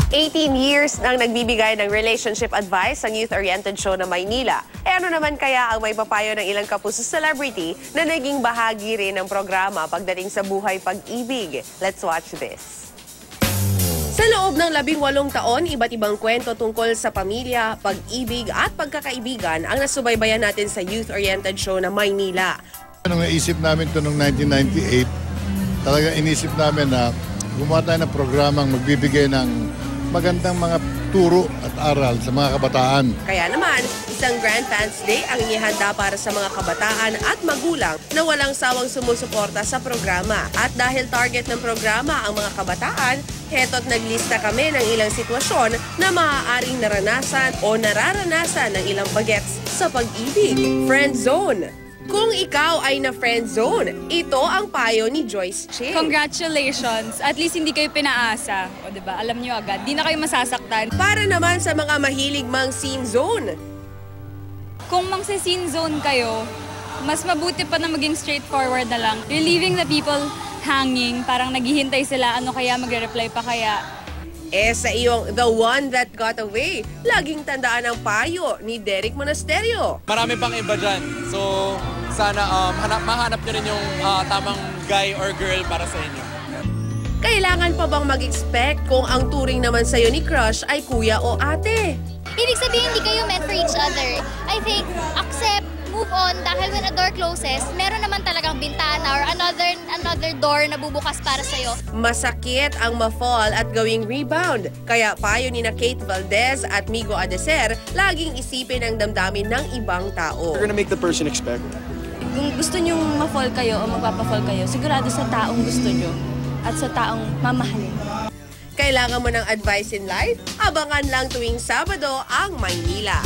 18 years nang nagbibigay ng relationship advice ang youth-oriented show na Maynila. Ano naman kaya ang may papayo ng ilang kapuso celebrity na naging bahagi rin ng programa pagdating sa buhay pag-ibig? Let's watch this. Sa loob ng 18 taon, iba't ibang kwento tungkol sa pamilya, pag-ibig at pagkakaibigan ang nasubaybayan natin sa youth-oriented show na Maynila. Nung naisip namin ito noong 1998, talagang inisip namin na gumawa tayo ng programang magbibigay ng magandang mga turo at aral sa mga kabataan. Kaya naman, isang Grand Fans Day ang inihanda para sa mga kabataan at magulang na walang sawang sumusuporta sa programa. At dahil target ng programa ang mga kabataan, heto't naglista kami ng ilang sitwasyon na maaaring naranasan o nararanasan ng ilang bagets sa pag-ibig. Friend Zone. Kung ikaw ay na-friend zone, ito ang payo ni Joyce Ching. Congratulations! At least hindi kayo pinaasa. O diba? Alam nyo agad, di na kayo masasaktan. Para naman sa mga mahilig mang scene zone. Kung mang-scene zone kayo, mas mabuti pa na maging straightforward na lang. You're leaving the people hanging, parang naghihintay sila, ano kaya, magre-reply pa kaya. Sa iyong The One That Got Away, laging tandaan ang payo ni Derek Monasterio. Marami pang iba dyan. So, sana mahanap nyo rin yung tamang guy or girl para sa inyo. Kailangan pa bang mag-expect kung ang turing naman sa'yo ni crush ay kuya o ate? Ibig sabihin, hindi kayo meant for each other. I think, accept, move on, dahil when a door closes, meron naman talagang bintana or another door na bubukas para sa'yo. Masakit ang ma-fall at gawing rebound. Kaya payo ni na Kate Valdez at Migo Adeser, laging isipin ang damdamin ng ibang tao. You're gonna make the person expect. Kung gusto nyong ma-fall kayo o magpapa-fall kayo, sigurado sa taong gusto nyo at sa taong mamahalin. Kailangan mo ng advice in life? Abangan lang tuwing Sabado ang Maynila.